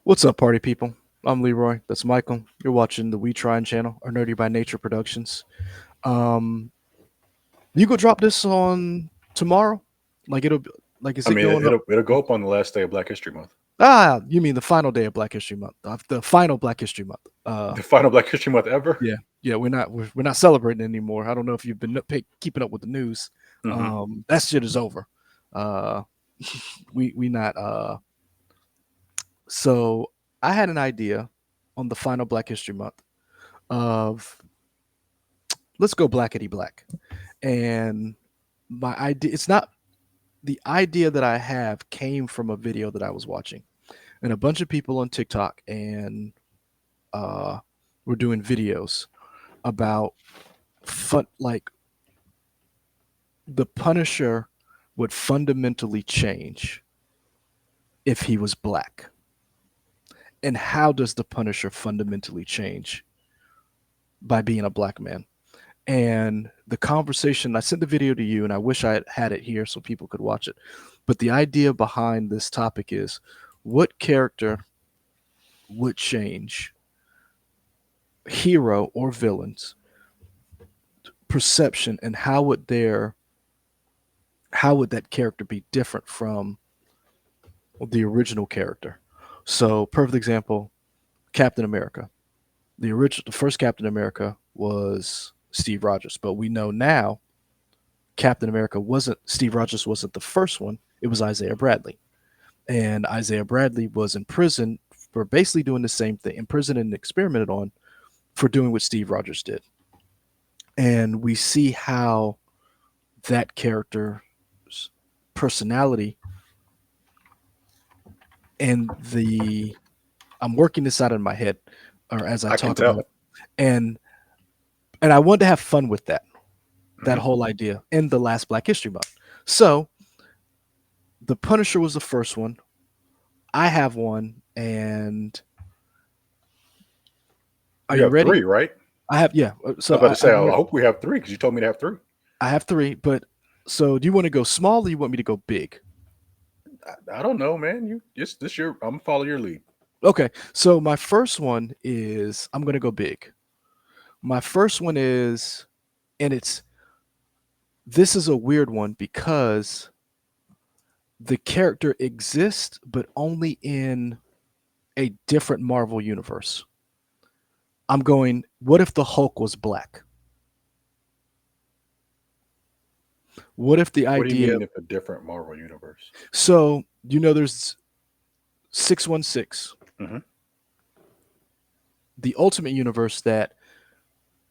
What's up, party people? I'm Leroy. That's Michael. You're watching the We Tryin' channel, or Nerdy by Nature Productions. Um, you go drop this on tomorrow? Like it'll be like is I it mean, going up? it'll go up on the last day of Black History Month. Ah, you mean the final day of Black History Month? The final Black History Month. The final Black History Month ever. Yeah, yeah. We're not celebrating anymore. I don't know if you've been keeping up with the news. hmm That shit is over. Uh, we not. So I had an idea on the final Black History Month of let's go blackety black. And my idea, it's not the idea that I have came from a video that I was watching, and a bunch of people on TikTok and uh, were doing videos about like the Punisher would fundamentally change if he was black. And how does the Punisher fundamentally change by being a black man? And the conversation, I sent the video to you, and I wish I had it here so people could watch it. But the idea behind this topic is what character would change, hero or villains, perception, and how would that character be different from the original character? So, perfect example, Captain America. The first Captain America was Steve Rogers, but we know now Captain America wasn't Steve Rogers wasn't the first one. It was Isaiah Bradley. And Isaiah Bradley was in prison for basically doing the same thing, imprisoned and experimented on for doing what Steve Rogers did. And we see how that character's personality and the I'm working this out in my head or as I I can talk about tell. it. And I want to have fun with that hmm whole idea in the last Black History Month. So the Punisher was the first one. I have one, and are You you have ready? three, right? I have yeah. I So was about to say, I'm I ready. hope we have three because you told me to have three. I have three, but so do you want to go small or you want me to go big? I don't know, man. You just this year, I'm gonna follow your lead. Okay, so my first one is I'm gonna go big. My first one is, and it's this is a weird one because the character exists, but only in a different Marvel universe. I'm going, what if the Hulk was black? What if the What do you idea, mean if a different Marvel universe? so there's 616, hmm the ultimate universe that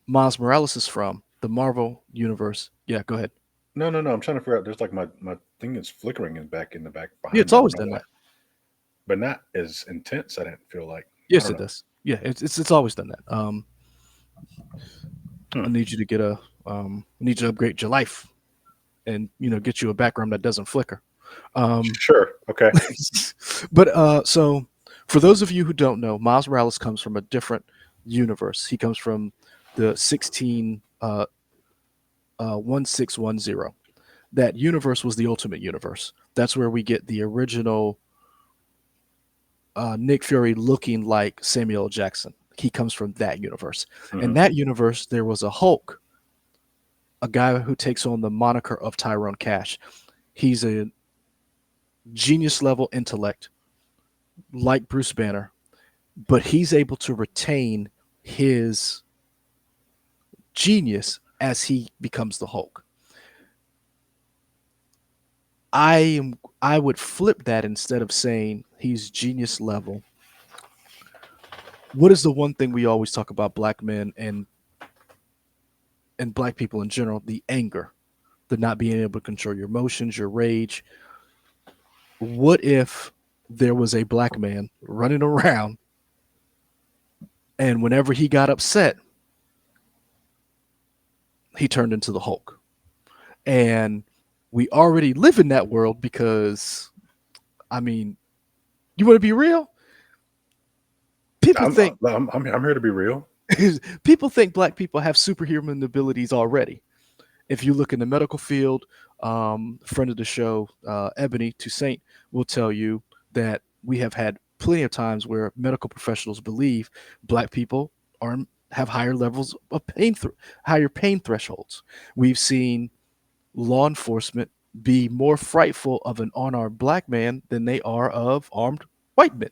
Miles Morales is from, the Marvel universe. Yeah, go ahead. No. I'm trying to figure out. There's like my thing is flickering in the back Yeah, behind it's me. I don't always know done why, that. but not as intense. I didn't feel like. I Yes, don't it know. does. Yeah, it's always done that. Hmm. I need you to get a I need you to upgrade your life and get you a background that doesn't flicker. Um, Sure. Okay. but so for those of you who don't know, Miles Morales comes from a different universe. He comes from the 16 1610. That universe was the ultimate universe. That's where we get the original Nick Fury looking like Samuel L. Jackson. He comes from that universe. In hmm that universe, there was a Hulk, a guy who takes on the moniker of Tyrone Cash. He's a genius level intellect, like Bruce Banner, but he's able to retain his genius as he becomes the Hulk. I would flip that instead of saying he's genius level. What is the one thing we always talk about black men and black people in general? The anger, the not being able to control your emotions, your rage. What if there was a black man running around and whenever he got upset, he turned into the Hulk? And we already live in that world because, I mean, you want to be real? People I'm, think I'm here to be real. people think black people have superhuman abilities already. If you look in the medical field, friend of the show, Ebony Toussaint, will tell you that we have had plenty of times where medical professionals believe black people are have higher levels of higher pain thresholds. We've seen law enforcement be more frightful of an unarmed black man than they are of armed white men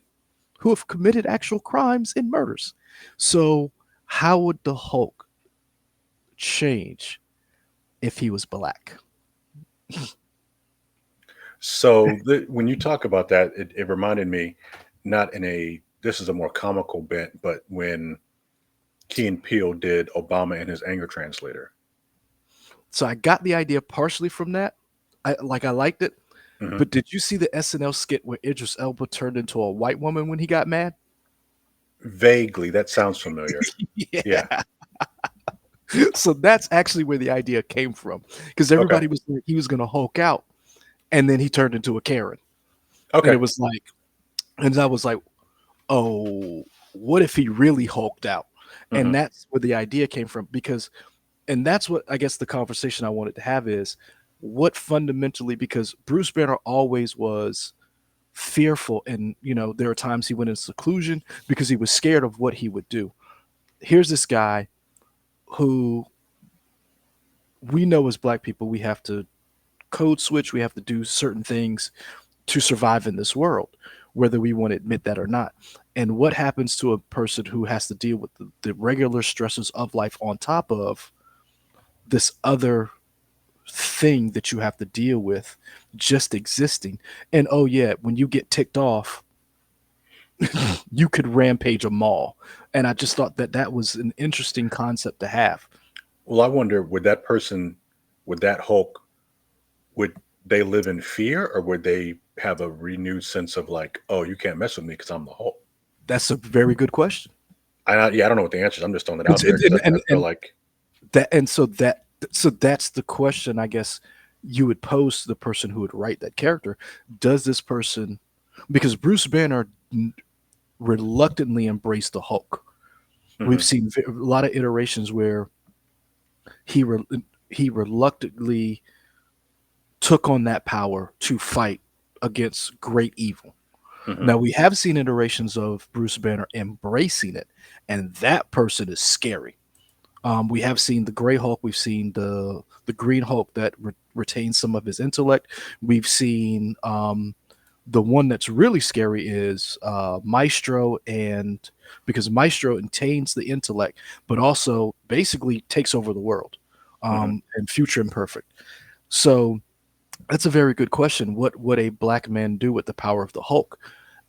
who have committed actual crimes and murders. So, how would the Hulk change if he was black? So when you talk about that, it reminded me, not in a this is a more comical bent, but when Key and Peele did Obama and his anger translator. So I got the idea partially from that. I liked it, Mhm. but did you see the SNL skit where Idris Elba turned into a white woman when he got mad? Vaguely, that sounds familiar. Yeah. Yeah. So that's actually where the idea came from, because Okay. everybody was like, he was going to Hulk out, and then he turned into a Karen, and it Okay. was like, and I was like, oh, what if he really hulked out? And Mhm. that's where the idea came from, because, and that's what I guess the conversation I wanted to have is what fundamentally, because Bruce Banner always was fearful, and there were times he went in seclusion because he was scared of what he would do. Here's this guy who we know as black people we have to code switch, we have to do certain things to survive in this world, whether we want to admit that or not. And what happens to a person who has to deal with the regular stresses of life on top of this other thing that you have to deal with just existing? And oh, yeah, when you get ticked off, you could rampage a mall. And I just thought that that was an interesting concept to have. Well, I wonder, would that Hulk, would they live in fear, or would they have a renewed sense of like, oh, you can't mess with me because I'm the Hulk? That's a very good question. Yeah, I don't know what the answer is. I'm just throwing it It's, out there it, because I feel and like, that and so that's the question I guess you would pose to the person who would write that character. Does this person, because Bruce Banner reluctantly embraced the Hulk. We've mhm, seen a lot of iterations where he re, he reluctantly took on that power to fight against great evil. mhm, Now we have seen iterations of Bruce Banner embracing it, and that person is scary. We have seen the Gray Hulk. We've seen the Green Hulk that retains some of his intellect. We've seen the one that's really scary is Maestro, and because Maestro maintains the intellect, but also basically takes over the world, mhm. and Future Imperfect. So that's a very good question. What would a black man do with the power of the Hulk?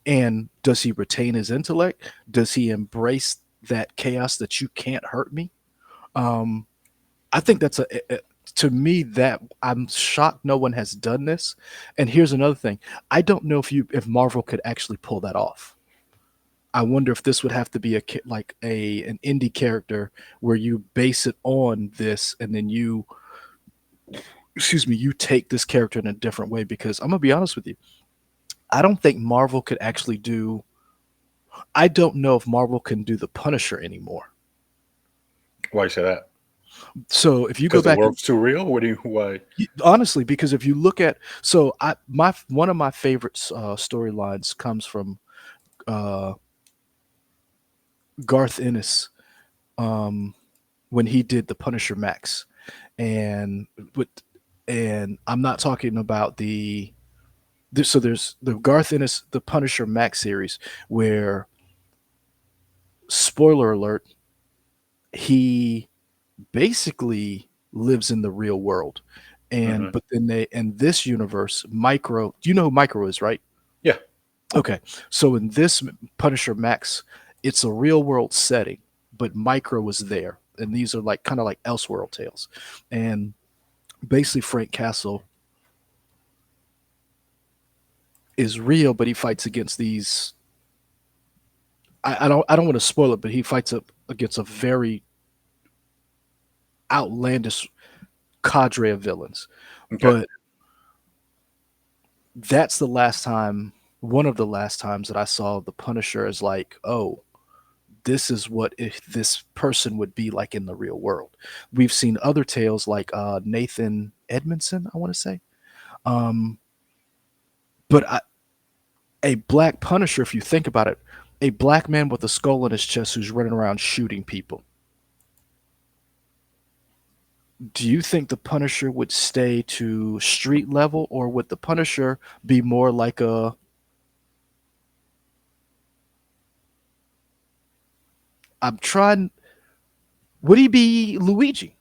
And does he retain his intellect? Does he embrace that chaos that you can't hurt me? Um, I think that's to me that I'm shocked no one has done this. And here's another thing: I don't know if Marvel could actually pull that off. I wonder if this would have to be like a an indie character where you base it on this, and then you take this character in a different way. Because I'm gonna be honest with you, I don't think Marvel could actually do. I don't know if Marvel can do the Punisher anymore. Why you say that? So if you go Because the back and world's too real. What do you? Why? honestly, because if you look at, so I my one of my favorite storylines comes from uh, Garth Ennis, um, when he did the Punisher Max, and with and I'm not talking about so there's the Garth Ennis the Punisher Max series where, spoiler alert, he basically lives in the real world. And Mhm. but then they in this universe, Micro, do you know who Micro is, right? Yeah. Okay. So in this Punisher Max, it's a real world setting, but Micro was there. And these are like kind of like Elseworld tales. And basically Frank Castle is real, but he fights against these, I don't want to spoil it, but he fights up against a very outlandish cadre of villains. Okay. But that's the last time, one of the last times that I saw the Punisher as like, oh, this is what if this person would be like in the real world. We've seen other tales like Nathan Edmondson, I want to say. Um, but A black Punisher, if you think about it, a black man with a skull on his chest who's running around shooting people. Do you think the Punisher would stay to street level, or would the Punisher be more like a? I'm trying. Would he be Luigi?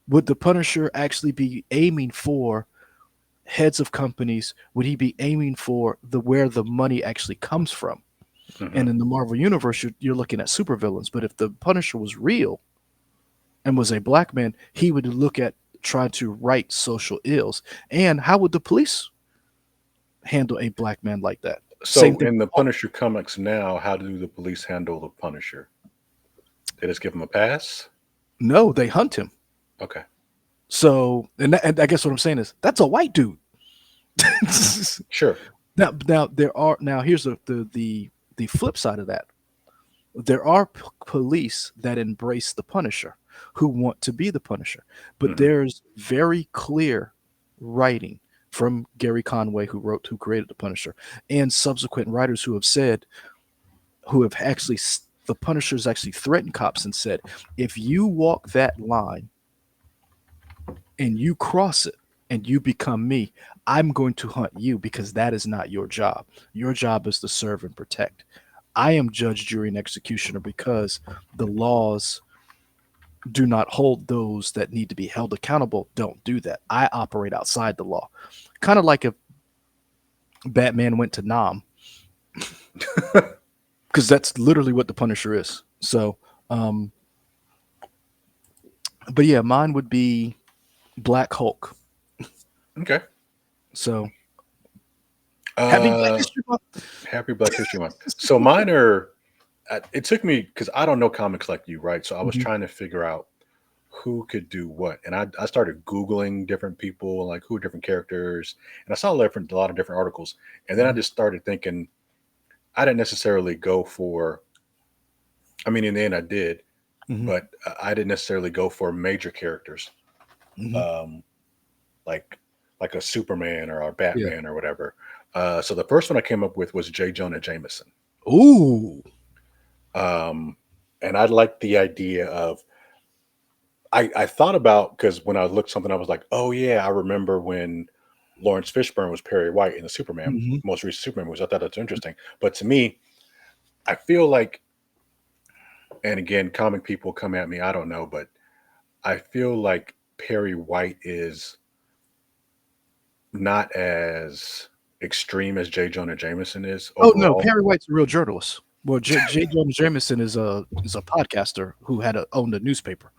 Would the Punisher actually be aiming for heads of companies? Would he be aiming for the where the money actually comes from? Hmm. And in the Marvel universe, you're looking at supervillains. But if the Punisher was real and was a black man, he would look at trying to right social ills. And how would the police handle a black man like that? Same So thing. in the Punisher comics now, how do the police handle the Punisher? They just give him a pass? No, they hunt him. Okay. So, and I guess what I'm saying is that's a white dude. Sure. now here's the flip side of that. There are police that embrace the Punisher, who want to be the Punisher, but Hmm. there's very clear writing from Gary Conway, who created the Punisher, and subsequent writers who have said, who have actually the Punisher's actually threatened cops and said, if you walk that line and you cross it and you become me, I'm going to hunt you because that is not your job. Your job is to serve and protect. I am judge, jury, and executioner because the laws do not hold those that need to be held accountable. Don't do that. I operate outside the law. Kind of like if Batman went to Nam, because that's literally what the Punisher is. So, um, but yeah, mine would be Black Hulk. Okay. So, happy Black Uh, History Month. Happy Black History Month. So mine are. It took me because I don't know comics like you, right? So I was Mhm, trying to figure out who could do what, and I started googling different people, like who are different characters, and I saw a lot of different articles, and then I mhm, just started thinking I didn't necessarily go for. I mean, in the end, I did, mhm, but I didn't necessarily go for major characters, mhm. um, like a Superman or a Yeah. Batman or whatever. So the first one I came up with was J. Jonah Jameson. Ooh. Um, and I liked the idea of I thought about because when I looked something, I was like, oh yeah, I remember when Lawrence Fishburne was Perry White in the Superman Mhm. most recent Superman movies. I thought that's interesting. But to me, I feel like, and again, comic people come at me, I don't know, but I feel like Perry White is not as extreme as J. Jonah Jameson is Oh no, overall. Perry White's a real journalist. Well, J. Jonah Jameson is a podcaster who owned a newspaper.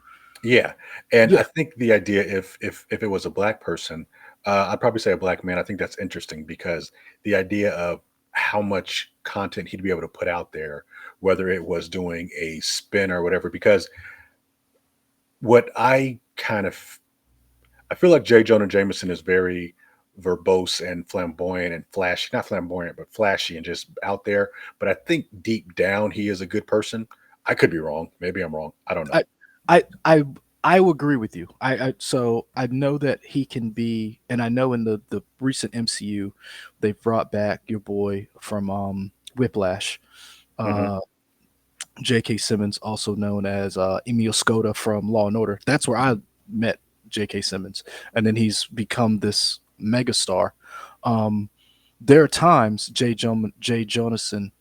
Yeah, and Yeah. I think the idea if it was a black person, I'd probably say a black man. I think that's interesting because the idea of how much content he'd be able to put out there, whether it was doing a spin or whatever. Because what I feel like J. Jonah Jameson is very verbose and flamboyant and flashy, not flamboyant, but flashy and just out there. But I think deep down he is a good person. I could be wrong. Maybe I'm wrong. I don't know. I I I I will agree with you. So I know that he can be, and I know in the recent MCU they brought back your boy from Whiplash, Hmm. uh J.K. Simmons, also known as Emil Skoda from Law and Order. That's where I met J.K. Simmons, and then he's become this megastar. Um, there are times Jay Jonason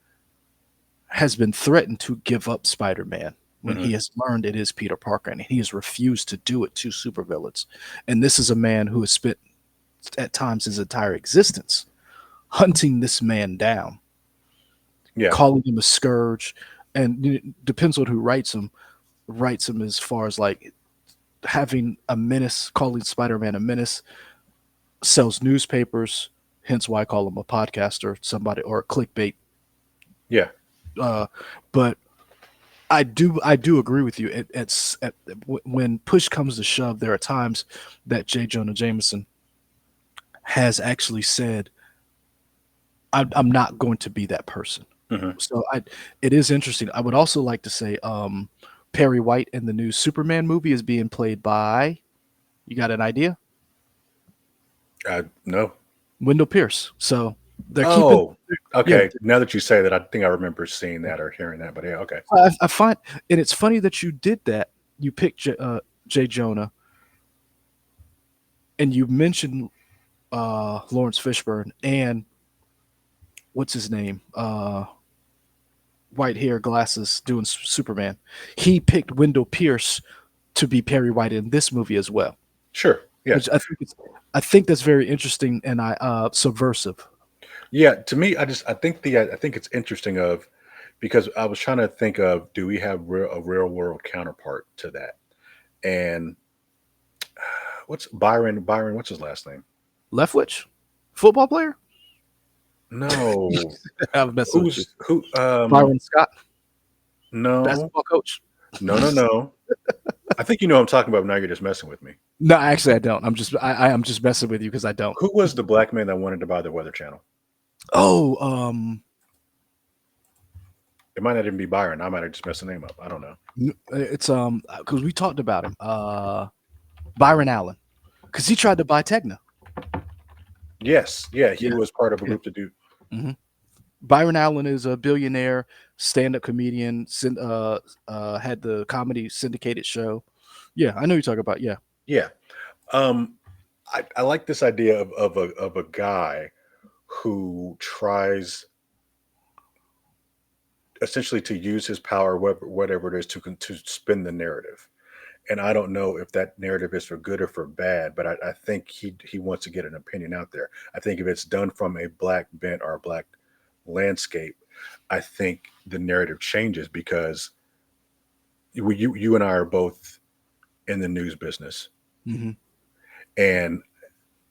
has been threatened to give up Spider-Man when Hmm. he has learned it is Peter Parker, and he has refused to do it to supervillains. And this is a man who has spent at times his entire existence hunting this man down, Yeah. calling him a scourge, and it depends on who writes him as far as like having a menace, calling Spider-Man a menace, sells newspapers, hence why I call him a podcaster, somebody or a clickbait. Yeah. Uh, but I do agree with you. When push comes to shove, there are times that J. Jonah Jameson has actually said, I'm not going to be that person." Hmm. So it is interesting. I would also like to say, Perry White in the new Superman movie is being played by. You got an idea? No. Wendell Pierce. So They're keeping, Oh, yeah. okay. Now that you say that, I think I remember seeing that or hearing that. But yeah, okay. I find, and it's funny that you did that. You picked Jay Jonah, and you mentioned Lawrence Fishburne and what's his name, white hair, glasses, doing Superman. He picked Wendell Pierce to be Perry White in this movie as well, Sure. Yeah. which I think that's very interesting and I subversive. Yeah. To me, I think I think it's interesting of because I was trying to think of do we have a real world counterpart to that? And what's Byron? Byron, what's his last name? Leftwich, football player. No. I'm messing with you. Who? Byron Scott, No. basketball coach. No. No. No. I think you know what I'm talking about. But now you're just messing with me. No, actually, I don't. I'm just messing with you because I don't. Who was the black man that wanted to buy the Weather Channel? Oh, It might not even be Byron. I might have just messed the name up. I don't know. it's because we talked about him. Byron Allen, because he tried to buy Tegna. Yes, yeah, he Yeah, was part of a yeah. group to do. hmm Byron Allen is a billionaire stand-up comedian. Had the comedy syndicated show. Yeah, I know you're talking about. Yeah. Yeah, um, I like this idea of a guy who tries essentially to use his power, whatever it is, to spin the narrative. And I don't know if that narrative is for good or for bad, but I think he wants to get an opinion out there. I think if it's done from a black bent or a black landscape, I think the narrative changes because you and I are both in the news business, hmm and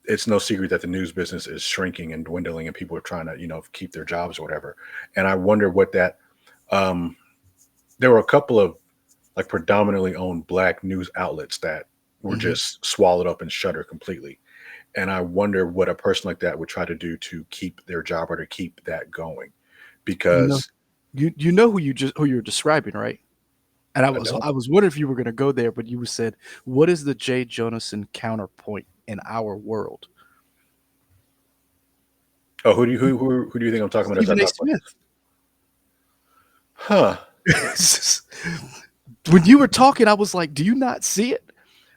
it's no secret that the news business is shrinking and dwindling, and people are trying to keep their jobs or whatever. And I wonder what that. Um, there were a couple of like predominantly owned black news outlets that were hmm just swallowed up and shuttered completely. And I wonder what a person like that would try to do to keep their job or to keep that going. You know, Because you know who you're describing, right? And I don't. I was wondering if you were going to go there, but you said, "What is the Jay Jonason counterpoint in our world?" Oh, who do you think I'm talking about as I Stephen A. talk about Smith. this? Huh? When you were talking, I was like, "Do you not see it?"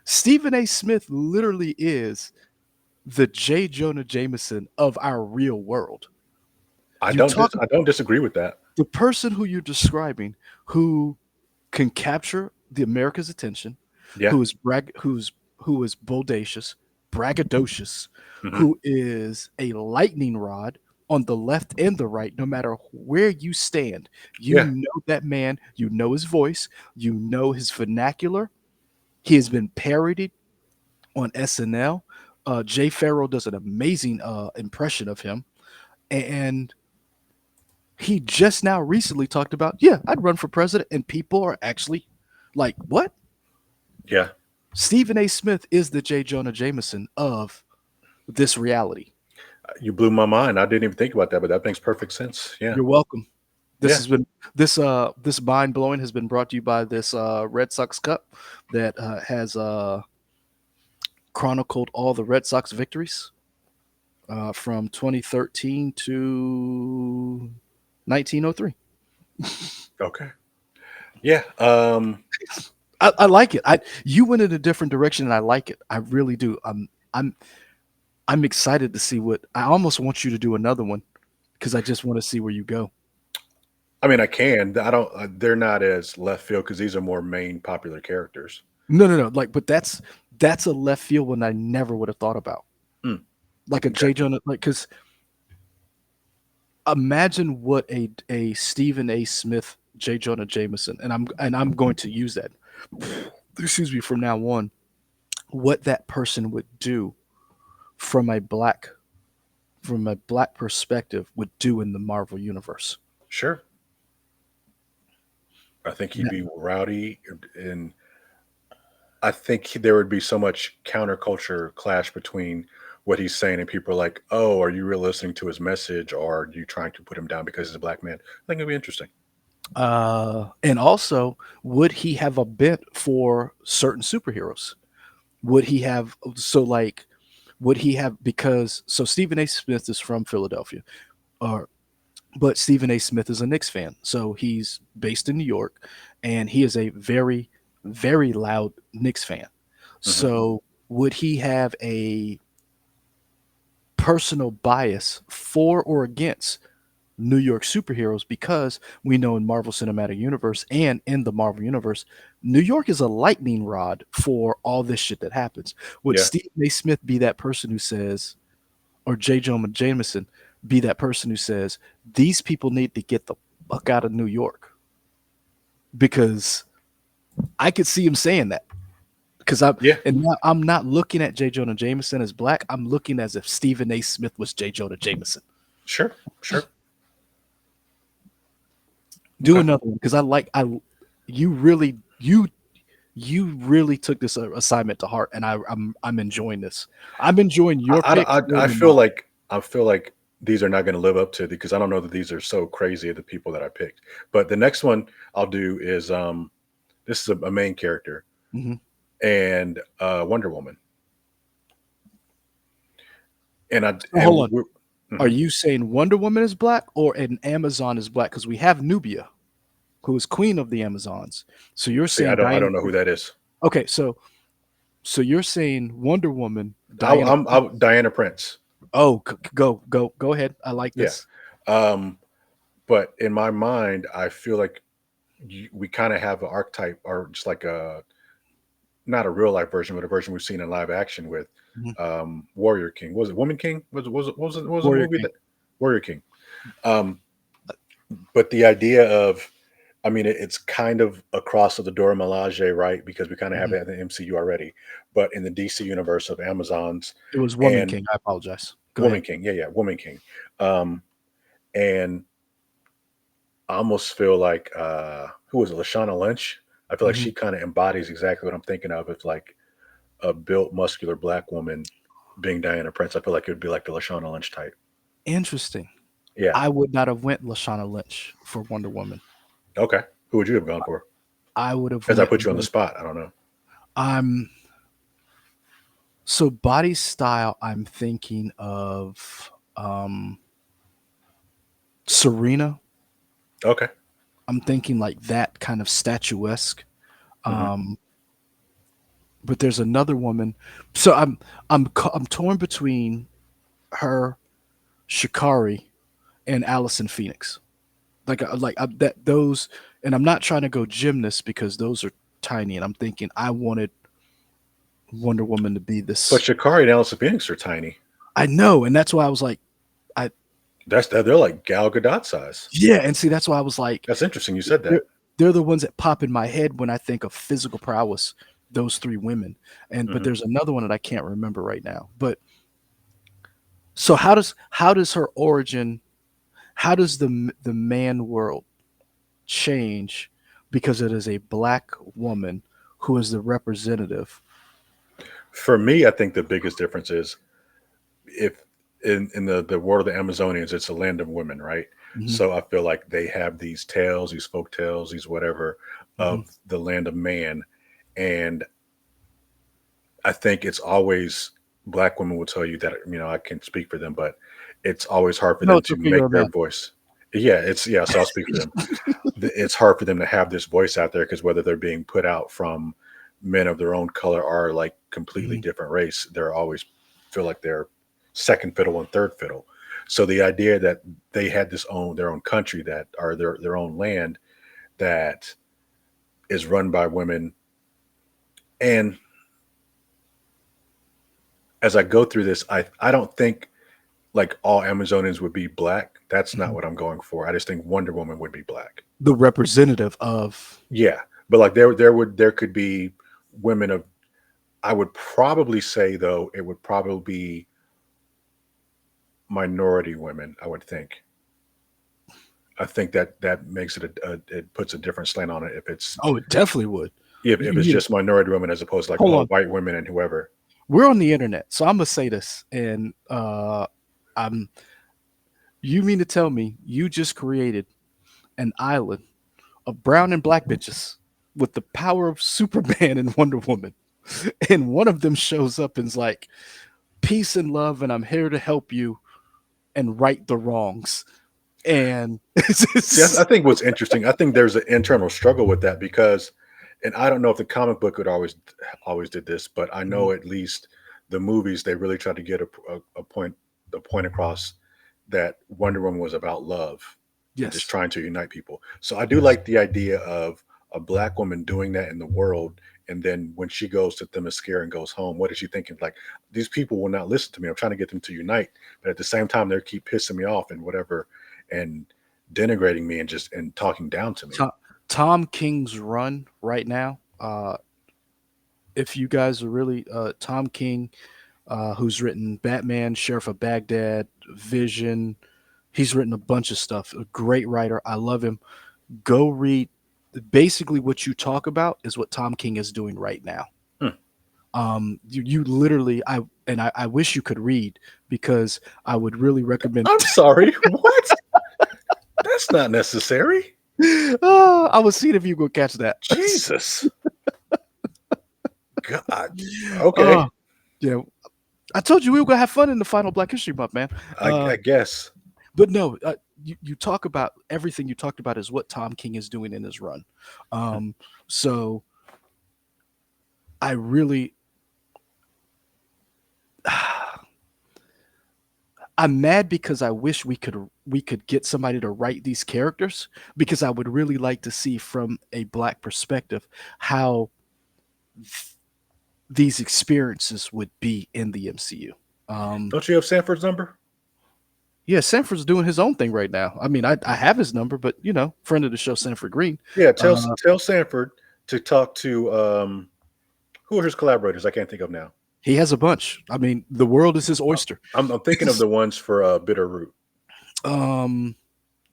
Stephen A. Smith literally is the J. Jonah Jameson of our real world. You talk I don't disagree with that. the person who you're describing, who can capture the America's attention, Yeah. who is bodacious, braggadocious, Hmm. who is a lightning rod on the left and the right, no matter where you stand. You Yeah. know that man, you know his voice, you know his vernacular. He has been parodied on SNL. Jay Farrell does an amazing impression of him. And he just now recently talked about, yeah, I'd run for president. And people are actually like, what? Yeah. Stephen A. Smith is the J. Jonah Jameson of this reality. You blew my mind. I didn't even think about that, but that makes perfect sense. Yeah. You're welcome. This Yeah. has been this mind blowing has been brought to you by this Red Sox Cup that has chronicled all the Red Sox victories from 2013 to 1903. Okay. Yeah. I like it. I You went in a different direction, and I like it. I really do. I'm I'm excited to see what. I almost want you to do another one because I just want to see where you go. I mean, I can. I don't. They're not as left field because these are more main popular characters. No, no, no. Like, but that's a left field one I never would have thought about. Mm, Like a okay. J. Jonah, like because imagine what a Stephen A. Smith, J. Jonah Jameson, and I'm going to use that. Excuse me, from now on, what that person would do from a black perspective would do in the Marvel universe. Sure. I think he'd Yeah. be rowdy, and I think there would be so much counterculture clash between what he's saying and people are like, "Oh, are you really listening to his message, or are you trying to put him down because he's a black man?" I think it'd be interesting. And also, would he have a bent for certain superheroes? Would he have, so like would he have, because so Stephen A. Smith is from Philadelphia, or but Stephen A. Smith is a Knicks fan, so he's based in New York, and he is a very, very loud Knicks fan. Hmm. So would he have a personal bias for or against New York superheroes, because we know in Marvel Cinematic Universe and in the Marvel Universe, New York is a lightning rod for all this shit that happens. Would Yeah. Stephen A. Smith be that person who says, or J. Jonah Jameson be that person who says, these people need to get the fuck out of New York? Because I could see him saying that. Because Yeah. now I'm not looking at J. Jonah Jameson as black. I'm looking as if Stephen A. Smith was J. Jonah Jameson. Sure. Sure. Do Okay. another one, because you really you really took this assignment to heart, and I'm enjoying this. I'm enjoying your picks more I than feel mine. like these are not going to live up to, because I don't know that these are so crazy, the people that I picked. But the next one I'll do is this is a main character, Mhm. and Wonder Woman. And I So hold on. we're, Are mhm. you saying Wonder Woman is black or an Amazon is black? Because we have Nubia, who is queen of the Amazons. So you're See, saying I Diana don't know who Prince. that is. Okay, so you're saying Wonder Woman, Diana Prince. Diana Prince. Oh, go ahead. I like Yeah. this. Um, but in my mind, I feel like we kind of have an archetype, or just like a, not a real life version, but a version we've seen in live action with Mhm. Warrior King. Was it Woman King? What was the Warrior movie King. that Warrior King? Um, but the idea of, I mean, it's kind of across of the Dora Milaje, right? Because we kind of have Mhm. that in the MCU already, but in the DC universe of Amazons It was Woman and King. I apologize. Go Woman ahead. King, yeah, Woman King, um, and I almost feel like who was it, Lashana Lynch? I feel like Mhm. she kind of embodies exactly what I'm thinking of. It's like a built, muscular black woman being Diana Prince. I feel like it would be like the Lashana Lynch type. Interesting. Yeah. I would not have went Lashana Lynch for Wonder Woman. Okay. Who would you have gone for? I would have As I went put you on the with spot, I don't know. I'm so body style. I'm thinking of Serena. Okay. I'm thinking like that kind of statuesque. Hmm. Um, but there's another woman. So I'm torn between her, Shikari, and Allison Phoenix. That those, and I'm not trying to go gymnast because those are tiny, and I'm thinking I wanted Wonder Woman to be But this. Shakari and Alice Phoenix are tiny. I know, and that's why I was like, I They're like Gal Gadot size. yeah, and see that's why I was like, That's interesting. You said they're that. they're the ones that pop in my head when I think of physical prowess. Those three women, and but Hmm. there's another one that I can't remember right now. But so how does her origin? How does the man world change because it is a black woman who is the representative? For me, I think the biggest difference is, if in the world of the Amazonians, it's a land of women, right? Mhm, So I feel like they have these tales, these folk tales, these whatever, mhm. of the land of man, and I think it's always, black women will tell you that, I can speak for them, but it's always hard for No, them it's to okay. You're make a their man. voice. Yeah. So I'll speak for them. It's hard for them to have this voice out there, because whether they're being put out from men of their own color or like completely Mhm. different race, they're always feel like they're second fiddle and third fiddle. So the idea that they had their own country, that are their own land, that is run by women. And as I go through this, I don't think like all Amazonians would be black. That's not Mhm. what I'm going for. I just think Wonder Woman would be black. The representative of. Yeah. But like there could be women of, I would probably say though, it would probably be minority women, I would think. I think that that makes it it puts a different slant on it if it's, Oh, it definitely would. if You it's mean just minority women, as opposed to like hold all on. white women and whoever. We're on the internet, so I'm gonna say this, and I'm. You mean to tell me you just created an island of brown and black bitches with the power of Superman and Wonder Woman, and one of them shows up and's like, peace and love, and I'm here to help you and right the wrongs. And See, I think what's interesting, I think there's an internal struggle with that because, and I don't know if the comic book would always did this, but I know at least the movies they really tried to get a point across that Wonder Woman was about love and just yes, trying to unite people. So I do yes. like the idea of a black woman doing that in the world. And then when she goes to Themyscira and goes home, what is she thinking? Like, these people will not listen to me. I'm trying to get them to unite, but at the same time, they keep pissing me off and whatever, and denigrating me and just and talking down to me. Tom, Tom King's run right now. If you guys are really Tom King, who's written Batman, Sheriff of Baghdad, Vision. He's written a bunch of stuff. A great writer. I love him. Go read. Basically, what you talk about is what Tom King is doing right now. Hmm. You literally, I wish you could read because I would really recommend. I'm sorry. What? That's not necessary. I was seeing if you could catch that. Jesus. God. Okay. Yeah, I told you we were gonna have fun in the final Black History Month, man. I guess. But no, you talk about everything you talked about is what Tom King is doing in his run. So I really, I'm mad because I wish we could get somebody to write these characters because I would really like to see from a black perspective how these experiences would be in the MCU. Don't you have Sanford's number? Yeah, Sanford's doing his own thing right now. I mean, I have his number, but friend of the show, Sanford Green. Yeah, Uh, tell Sanford to talk to who are his collaborators? I can't think of now. he has a bunch. I mean, the world is his Uh, oyster. I'm thinking of the ones for Bitterroot um,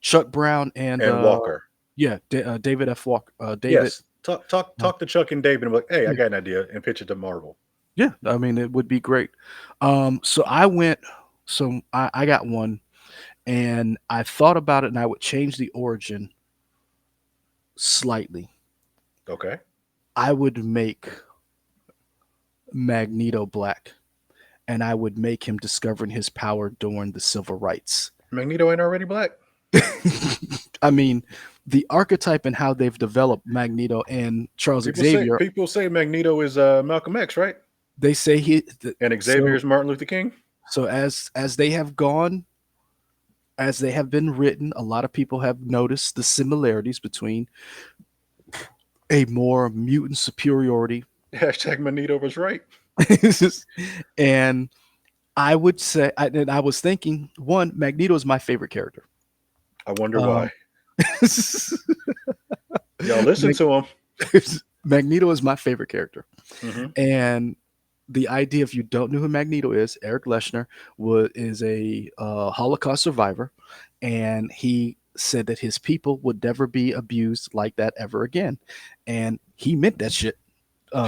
Chuck Brown and and Walker. yeah, David F. Walker. David. Yes. Talk to Chuck and David and be like, hey, I Yeah, got an idea, and pitch it to Marvel. yeah. I mean, it would be great. So I got one, and I thought about it, and I would change the origin slightly. Okay. I would make Magneto black, and I would make him discovering his power during the civil rights. Magneto ain't already black. I mean, the archetype and how they've developed Magneto and Charles Xavier, People say Magneto is Malcolm X, right? they say And Xavier is Martin Luther King. so as they have gone, as they have been written, a lot of people have noticed the similarities between a more mutant superiority Hashtag Magneto was right. and I would say, and I was thinking, one, Magneto is my favorite character. I wonder Um, why. Y'all listen to him. Magneto is my favorite character. Hmm. And the idea, if you don't know who Magneto is, Eric Leshner is a Holocaust survivor, and he said that his people would never be abused like that ever again, and he meant that shit.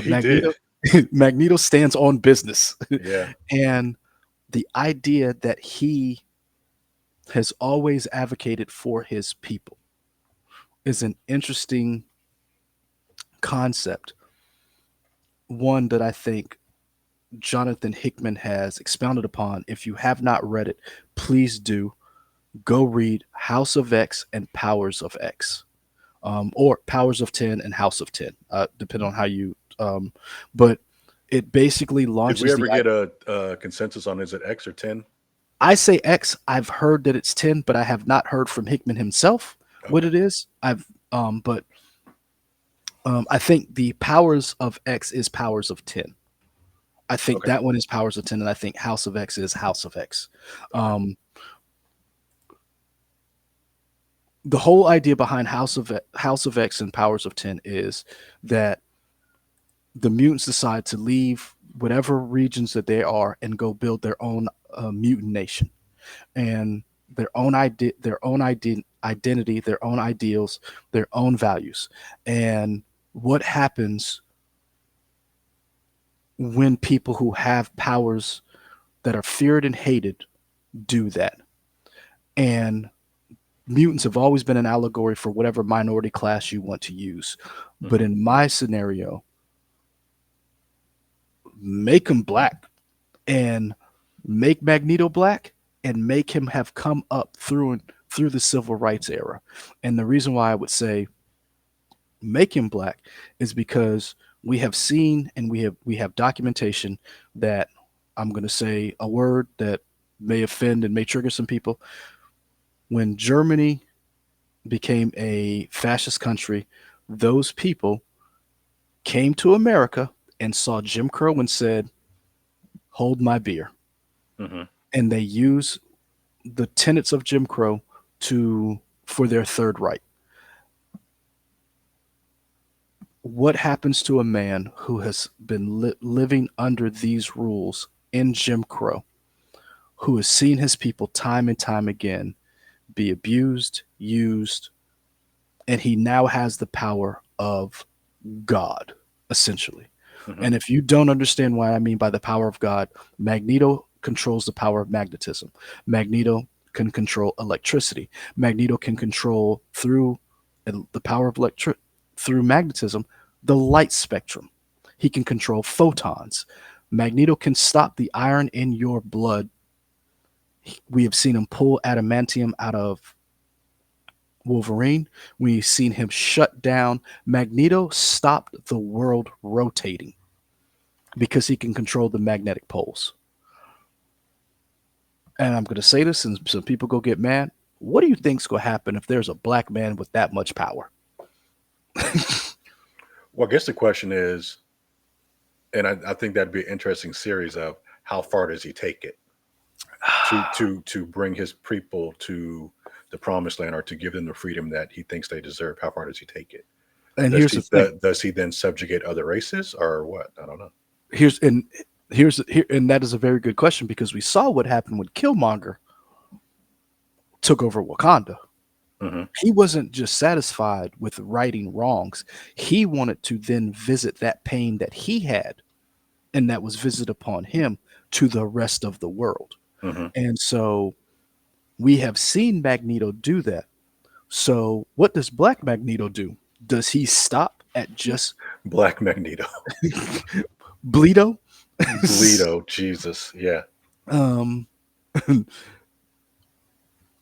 He Magneto, did. Magneto stands on business, Yeah. and the idea that he has always advocated for his people is an interesting concept. One that I think Jonathan Hickman has expounded upon. If you have not read it, please do go read House of X and Powers of X, or Powers of 10 and House of 10, depending on how you. But it basically Did we launches ever the. get a consensus on is it X or 10? I say X. I've heard that it's 10, but I have not heard from Hickman himself what Okay. it is. But I think the Powers of X is Powers of 10. I think Okay. that one is Powers of 10, and I think House of X is House of X. All right. The whole idea behind House of X and Powers of 10 is that the mutants decide to leave whatever regions that they are and go build their own mutant nation and identity, their own ideals, their own values. And what happens when people who have powers that are feared and hated do that? And mutants have always been an allegory for whatever minority class you want to use. But Mhm. in my scenario, make them black and make Magneto black, and make him have come up through the civil rights era. And the reason why I would say make him black is because we have seen and we have documentation that I'm going to say a word that may offend and may trigger some people. When Germany became a fascist country, those people came to America and saw Jim Crow and said, "Hold my beer." Hmm. And they use the tenets of Jim Crow to for their third right. What happens to a man who has been living under these rules in Jim Crow, who has seen his people time and time again be abused, used, and he now has the power of God, essentially? Hmm. And if you don't understand what I mean by the power of God, Magneto controls the power of magnetism. Magneto can control electricity. Magneto can control through the power of through magnetism the light spectrum. He can control photons. Magneto can stop the iron in your blood. We have seen him pull adamantium out of Wolverine. We've seen him shut down. Magneto stopped the world rotating because he can control the magnetic poles. And I'm going to say this, and some people go get mad. What do you think's going to happen if there's a black man with that much power? Well, I guess the question is, and I think that'd be an interesting series of how far does he take it to bring his people to the promised land or to give them the freedom that he thinks they deserve. How far does he take it? And Does here's he the thing. does he then subjugate other races or what? I don't know. Here's and here's here, and that is a very good question because we saw what happened when Killmonger took over Wakanda. Hmm. He wasn't just satisfied with righting wrongs. He wanted to then visit that pain that he had and that was visited upon him to the rest of the world. Hmm. And so we have seen Magneto do that. So what does Black Magneto do? Does he stop at just Black Magneto, Bleedo? Bleedo, Jesus, yeah. um,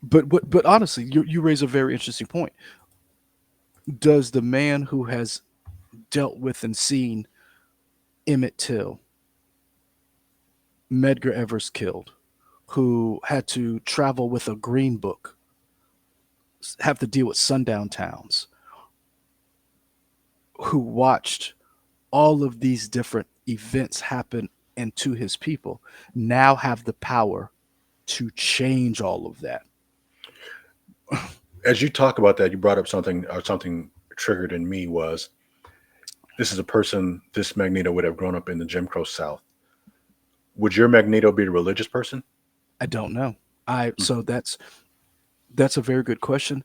but honestly, you raise a very interesting point. Does the man who has dealt with and seen Emmett Till, Medgar Evers killed, who had to travel with a green book, have to deal with sundown towns, who watched all of these different events happen and to his people, now have the power to change all of that? As you talk about that, you brought up something or something triggered in me was this is a person this Magneto would have grown up in the Jim Crow South. Would your Magneto be a religious person? I don't know. I Mm. so that's a very good question.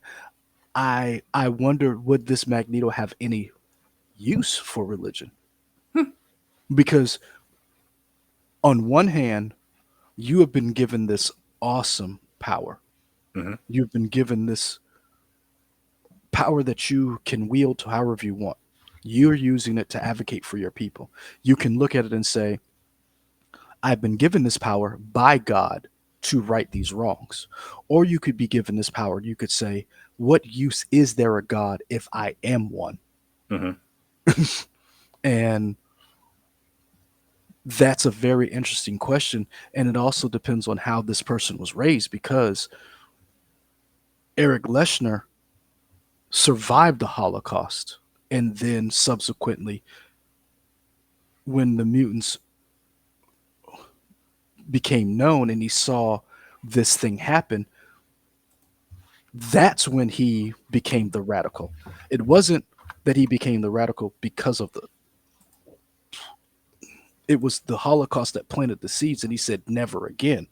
I wonder, would this Magneto have any use for religion? Because on one hand, you have been given this awesome power. Hmm. You've been given this power that you can wield to however you want. You're using it to advocate for your people. You can look at it and say, I've been given this power by God to right these wrongs. Or you could be given this power. You could say, what use is there a God if I am one? Hmm. And that's a very interesting question. And it also depends on how this person was raised because Eric Leshner survived the Holocaust. And then subsequently, when the mutants became known and he saw this thing happen, that's when he became the radical. It wasn't that he became the radical because of the it was the Holocaust that planted the seeds and he said never again.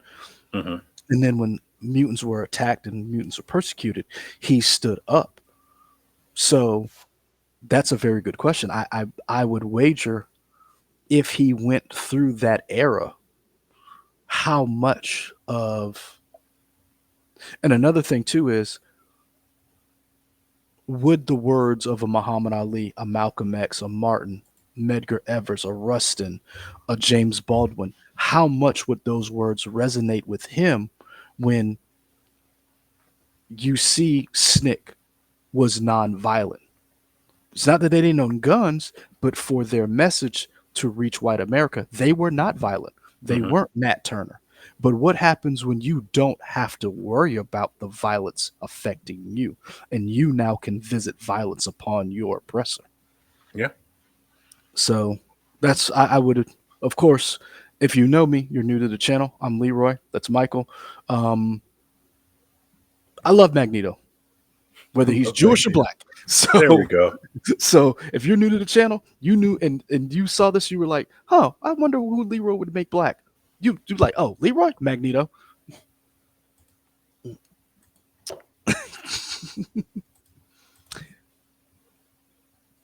Hmm. And then when mutants were attacked and mutants were persecuted, he stood up. So that's a very good question. I would wager if he went through that era, how much of and another thing too is would the words of a Muhammad Ali, a Malcolm X, a Martin, Medgar Evers, a Rustin, a James Baldwin, how much would those words resonate with him when you see Snick was nonviolent? It's not that they didn't own guns, but for their message to reach white America, they were not violent. They Hmm. weren't Nat Turner. But what happens when you don't have to worry about the violence affecting you and you now can visit violence upon your oppressor? Yeah. So I would, of course, if you know me, you're new to the channel. I'm Leroy. That's Michael. Um, I love Magneto, whether he's Oh, thank Jewish or you. black. There we So go. so if you're new to the channel, you knew and you saw this, you were like, huh, I wonder who Leroy would make black. You like, oh, Leroy, Magneto.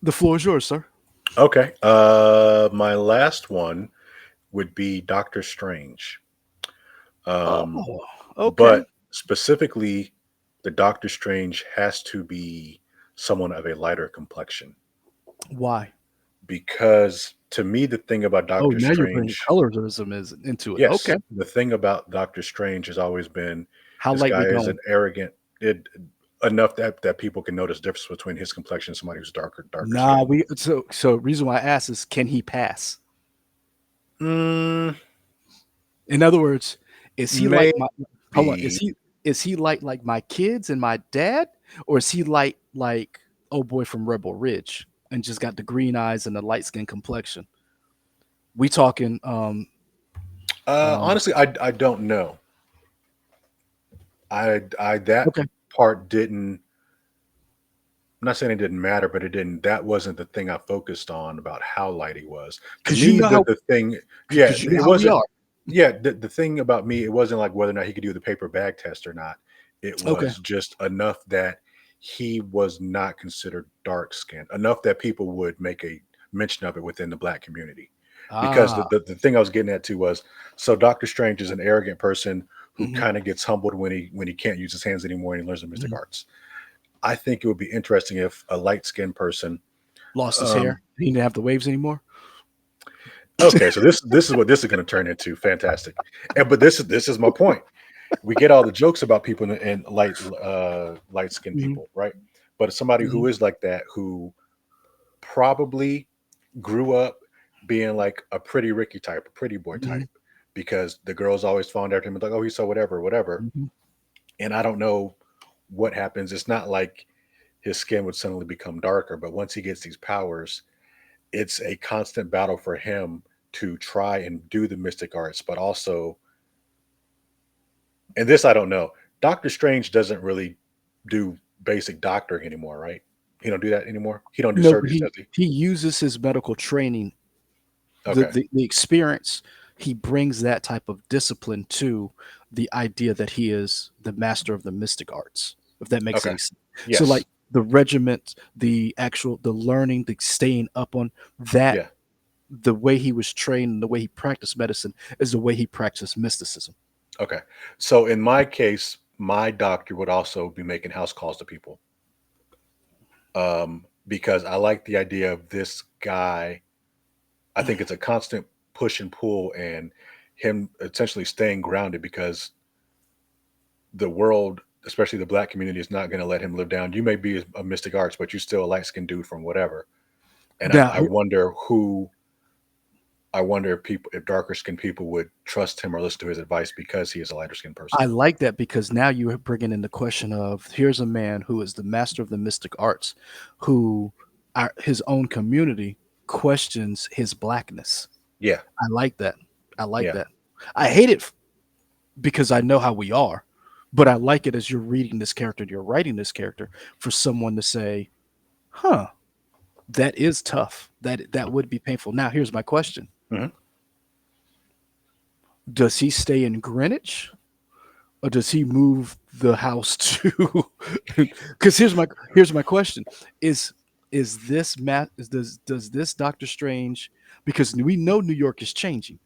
The floor is yours, sir. Okay. My last one would be Doctor Strange. Um, Oh, okay. but specifically, the Doctor Strange has to be someone of a lighter complexion Why? because to me, the thing about Oh, Doctor now you're bringing Strange, colorism is into it. yes, Okay. the thing about Doctor Strange has always been How this light guy we is going? an arrogant, it, enough that people can notice difference between his complexion and somebody who's darker Nah, skinned. we so reason why I asked is can he pass? Mm, In other words, is he like my hold on, maybe. is he like my kids and my dad? Or is he like oh boy from Rebel Ridge and just got the green eyes and the light skin complexion? We talking um Honestly, I don't know. I that okay. part didn't. I'm not saying it didn't matter, but it didn't. That wasn't the thing I focused on about how light he was. To Cause you me, know how the thing, yeah, because you know it how we wasn't. are. Yeah, the thing about me, it wasn't like whether or not he could do the paper bag test or not. It Okay. was just enough that he was not considered dark skinned enough that people would make a mention of it within the black community. Because Ah. the thing I was getting at too was so Doctor Strange is an arrogant person who Mhm, kind of gets humbled when he can't use his hands anymore and he learns the mystic mhm. arts. I think it would be interesting if a light skinned person. Lost his Um, hair. He didn't have the waves anymore. okay, so this is what this is going to turn into. Fantastic, and but this is my point. We get all the jokes about people and light skinned Mhm, people, right? But somebody mhm, who is like that, who probably grew up being like a pretty Ricky type, a pretty boy mhm, type, because the girls always fawned after him, like, oh, he's so whatever, whatever. mhm. And I don't know what happens. It's not like his skin would suddenly become darker, but once he gets these powers, it's a constant battle for him to try and do the mystic arts, but also, and this I don't know. Doctor Strange doesn't really do basic doctoring anymore, right? He don't do that anymore. He don't do No, but surgeries, does he? he uses his medical training, Okay, the experience, he brings that type of discipline to the idea that he is the master of the mystic arts, if that makes okay, any sense. So like yes, the regiment, the learning, the staying up on that, yeah, the way he was trained and the way he practiced medicine is the way he practiced mysticism. okay. So in my case, my doctor would also be making house calls to people, because I like the idea of this guy. I think it's a constant push and pull, and him essentially staying grounded because the world, especially the black community, is not going to let him live down. You may be a mystic arts, but you're still a light skinned dude from whatever. And Now, I wonder if people, if darker skinned people would trust him or listen to his advice because he is a lighter skinned person. I like that because now you're bringing in the question of here's a man who is the master of the mystic arts, who his own community questions his blackness. Yeah. I like that. I like Yeah. that. I hate it because I know how we are, but I like it as you're reading this character and you're writing this character for someone to say, "Huh, that is tough. That would be painful." Now, here's my question: Hmm. does he stay in Greenwich or does he move the house to because here's my question is this matt is does this Doctor Strange, because we know New York is changing,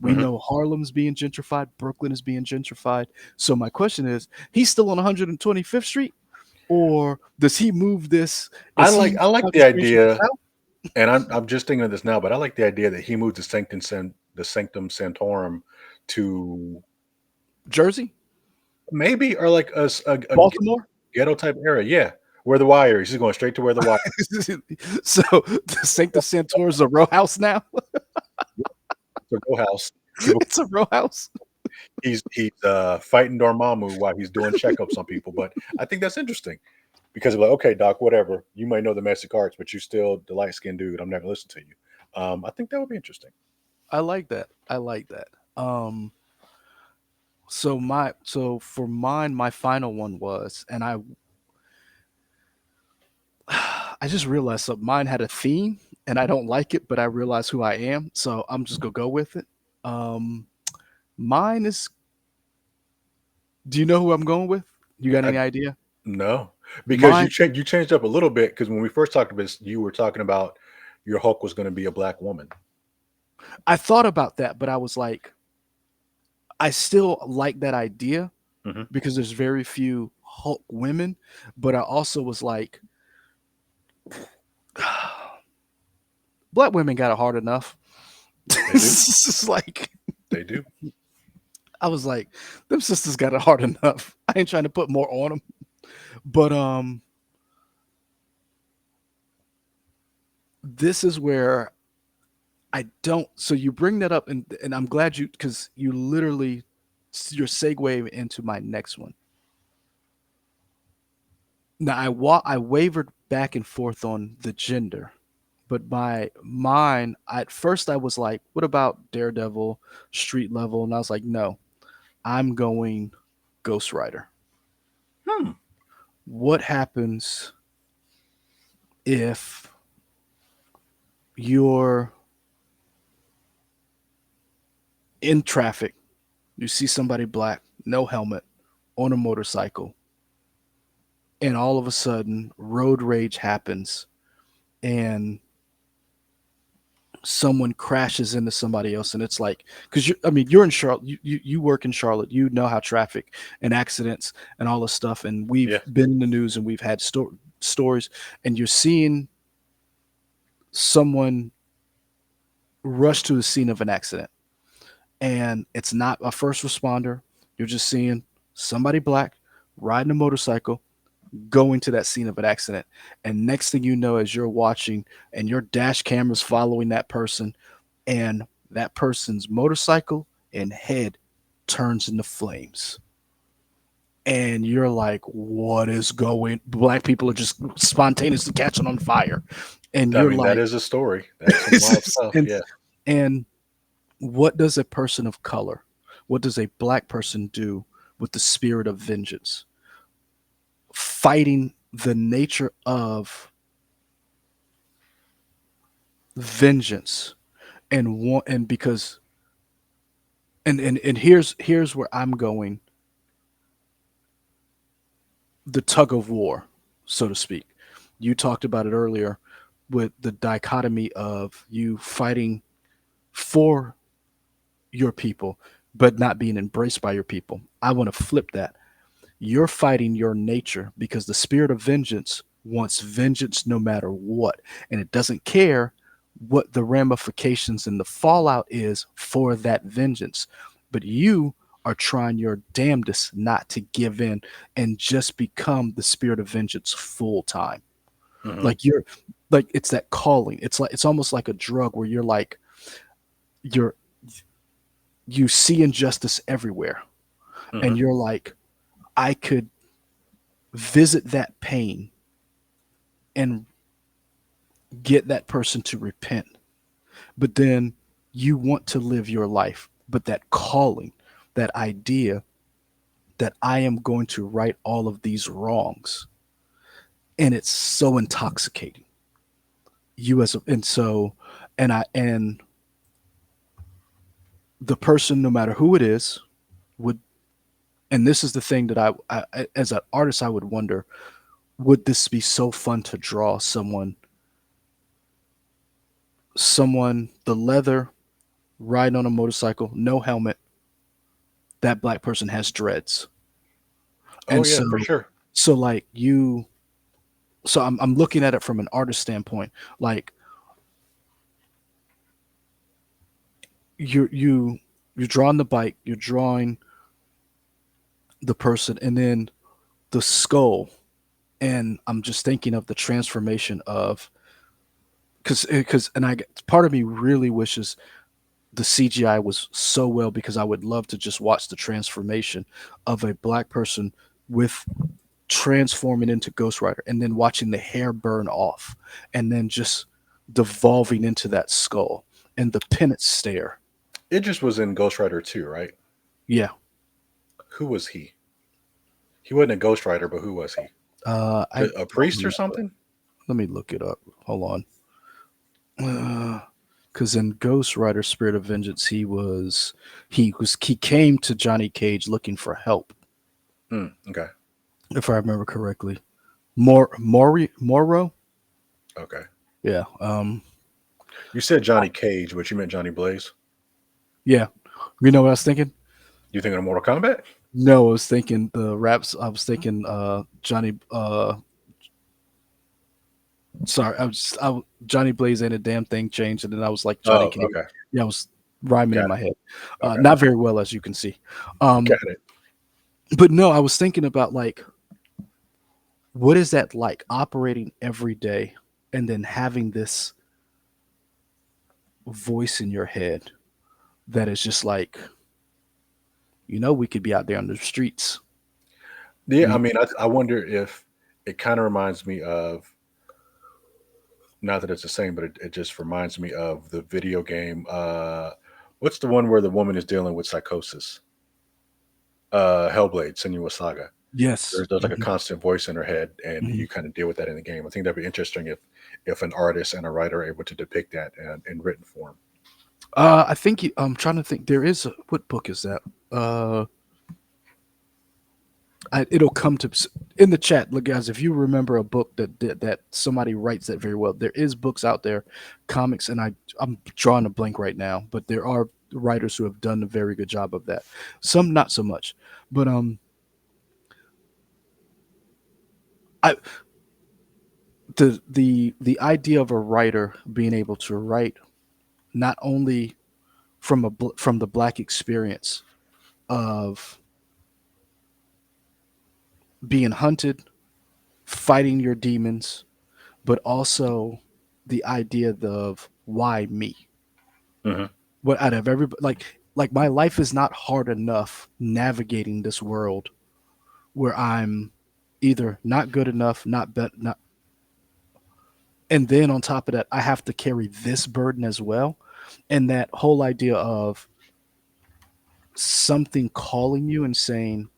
we Hmm. know Harlem's being gentrified, Brooklyn is being gentrified, so my question is he's still on 125th Street, or does he move this, is I like Doctor the Strange to the idea, south? and I'm just thinking of this now, but I like the idea that he moved to Sanctum the Sanctum Sanctorum to Jersey, maybe or like a Baltimore. ghetto type area. Yeah, where the wire is. He's going straight to where the wire. So the Sancta Santor is a row house now. The row house. People, It's a row house. he's fighting Dormammu while he's doing checkups on people. But I think that's interesting because like, okay, doc, whatever. You might know the magic arts, but you still the light skinned dude. I'm not gonna listen to you. I think that would be interesting. I like that. I like that. So for mine, my final one was, and I just realized something. Mine had a theme, and I don't like it, but I realize who I am, so I'm just gonna go with it. Um, Mine is. Do you know who I'm going with? You got I any idea? No, because Mine. you changed up a little bit because when we first talked about this, you were talking about your Hulk was going to be a black woman. I thought about that, but I was like, I still like that idea Hmm. because there's very few Hulk women, but I also was like, black women got it hard enough. They do. It's just like They do. I was like, them sisters got it hard enough. I ain't trying to put more on them. But this is where I don't. So you bring that up, and I'm glad you because you literally your segue into my next one. Now I wavered back and forth on the gender, but my mine at first I was like, what about Daredevil, street level? And I was like, no, I'm going Ghost Rider. Hmm. What happens if you're in traffic, you see somebody black, no helmet, on a motorcycle, and all of a sudden road rage happens and someone crashes into somebody else, and it's like because you I mean you're in Charlotte, you work in Charlotte, you know how traffic and accidents and all this stuff, and we've Yeah. been in the news and we've had stories, and you're seeing someone rush to the scene of an accident, and it's not a first responder. You're just seeing somebody black riding a motorcycle going to that scene of an accident. And next thing you know, as you're watching and your dash camera's following that person, and that person's motorcycle and head turns into flames. And you're like, what is going? Black people are just spontaneously catching on fire. And I you're mean, that like, is a story. That's some wild stuff. and Yeah. and what does a person of color, what does a black person do with the spirit of vengeance? Fighting the nature of vengeance and want and because and here's where I'm going, the tug of war, so to speak. You talked about it earlier with the dichotomy of you fighting for your people but not being embraced by your people. I want to flip that. You're fighting your nature because the spirit of vengeance wants vengeance no matter what. And it doesn't care what the ramifications and the fallout is for that vengeance. But you are trying your damnedest not to give in and just become the spirit of vengeance full time. Hmm. Like you're like it's that calling. It's like it's almost like a drug where you're like you're you see injustice everywhere Hmm. and you're like I could visit that pain and get that person to repent. But then you want to live your life. But that calling, that idea that I am going to right all of these wrongs, and it's so intoxicating. You as a, and so, and the person, no matter who it is, would. And this is the thing that as an artist, I would wonder: would this be so fun to draw someone the leather riding on a motorcycle, no helmet, that black person has dreads. Oh And yeah, for sure. so like you so I'm looking at it from an artist standpoint. Like you're drawing the bike, you're drawing the person, and then the skull. And I'm just thinking of the transformation of, because and I part of me really wishes the CGI was so well, because I would love to just watch the transformation of a black person with transforming into Ghost Rider, and then watching the hair burn off, and then just devolving into that skull and the penance stare. Idris was in Ghost Rider 2, right? Yeah. Who was he? He wasn't a Ghost Rider, but who was he? I A don't priest or remember. something? Let me look it up. Hold on. Because in Ghost Rider Spirit of Vengeance, he came to Johnny Cage looking for help, Okay. if I remember correctly. Moro? Okay. Yeah. You said Johnny Cage, but you meant Johnny Blaze. Yeah. You know what I was thinking? You thinking of Mortal Kombat? No, I was thinking the raps. I was thinking Johnny. Sorry, Johnny Blaze ain't a damn thing changed, and then I was like Johnny Oh, Cage. okay. Yeah, I was rhyming in Got my it. head. Okay. Not very well, as you can see. Um, Got it. but no, I was thinking about, like, what is that like, operating every day and then having this voice in your head that is just like, we could be out there on the streets. Yeah, I We, mean, I wonder if it kind of reminds me of, not that it's the same, but it just reminds me of the video game. What's the one where the woman is dealing with psychosis? Hellblade, Senua Saga. yes. There's like a constant voice in her head, and Mhm. you kind of deal with that in the game. I think that'd be interesting if an artist and a writer are able to depict that in written form. I think I'm trying to think. There is what book is that? Uh, it'll come to in the chat. Look, guys, if you remember a book that somebody writes that very well, there is books out there, comics, and I'm drawing a blank right now, but there are writers who have done a very good job of that. Some not so much, but I the idea of a writer being able to write not only from the black experience of being hunted, fighting your demons, but also the idea of why me? Hmm. What out of everybody, like my life is not hard enough navigating this world where I'm either not good enough, not, and then on top of that, I have to carry this burden as well. And that whole idea of something calling you and saying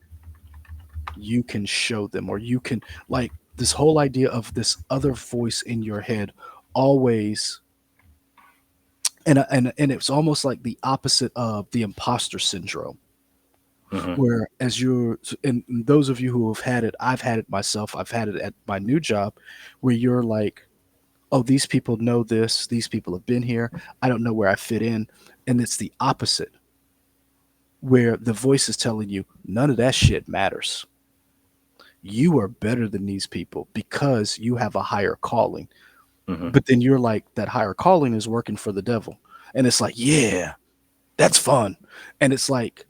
you can show them, or you can, like, this whole idea of this other voice in your head always. And it's almost like the opposite of the imposter syndrome, Hmm. where as you're, and those of you who have had it, I've had it myself, I've had it at my new job, where you're like, oh, these people know this, these people have been here, I don't know where I fit in. And it's the opposite, where the voice is telling you none of that shit matters. You are better than these people because you have a higher calling. Hmm. But then you're like, that higher calling is working for the devil. And it's like, yeah, that's fun. And it's like,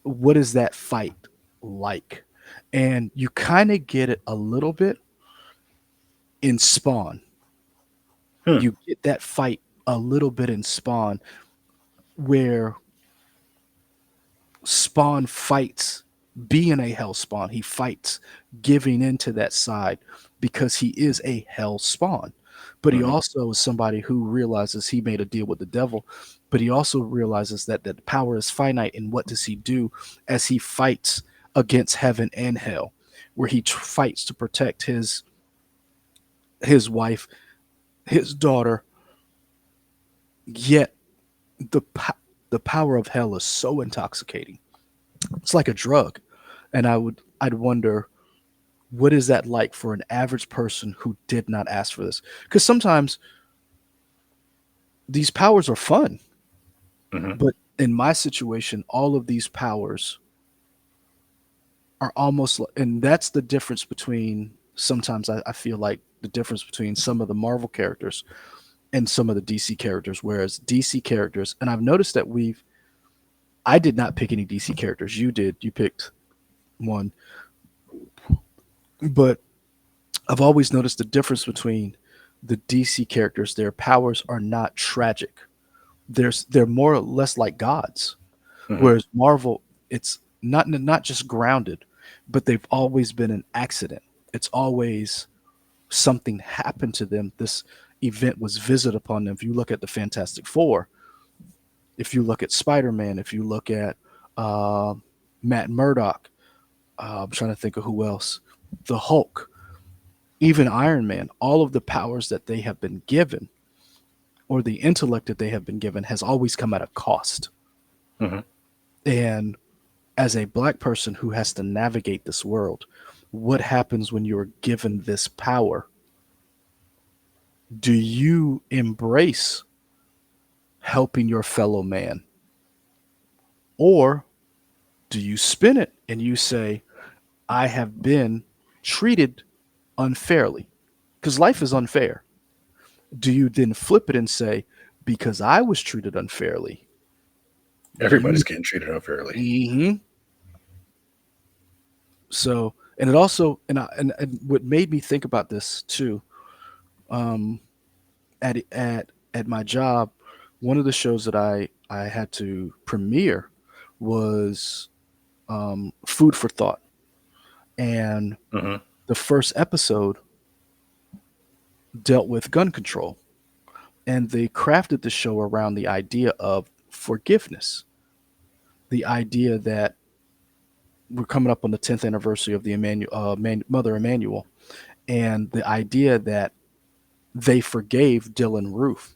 what is that fight like? And you kind of get it a little bit in Spawn. Hmm. You get that fight a little bit in Spawn, where Spawn fights being a hell spawn. He fights giving into that side because he is a hell spawn. But he Hmm. also is somebody who realizes he made a deal with the devil. But he also realizes that power is finite. And what does he do as he fights against heaven and hell, where he fights to protect his wife, his daughter? Yet the the power of hell is so intoxicating. It's like a drug. And I'd wonder, what is that like for an average person who did not ask for this? Because sometimes these powers are fun, Hmm. but in my situation, all of these powers are almost, and that's the difference between, sometimes I feel like the difference between some of the Marvel characters. and some of the DC characters. Whereas DC characters, and I've noticed that I did not pick any DC characters. You did. You picked one, but I've always noticed the difference between the DC characters. Their powers are not tragic. They're more or less like gods. Hmm. Whereas Marvel, it's not just grounded, but they've always been an accident. It's always something happened to them. This event was visited upon them. If you look at the Fantastic Four, if you look at Spider Man, if you look at uh, Matt Murdock, I'm trying to think of who else, the Hulk, even Iron Man, all of the powers that they have been given or the intellect that they have been given has always come at a cost. Hmm. And as a black person who has to navigate this world, what happens when you're given this power? Do you embrace helping your fellow man? Or do you spin it and you say, I have been treated unfairly? Because life is unfair. Do you then flip it and say, because I was treated unfairly, you. Everybody's getting treated unfairly. Mhm. So, and it also, and what made me think about this too, um, at my job, one of the shows that I had to premiere was Food for Thought, and Hmm. the first episode dealt with gun control, and they crafted the show around the idea of forgiveness, the idea that we're coming up on the 10th anniversary of the Mother Emanuel, and the idea that they forgave Dylan Roof,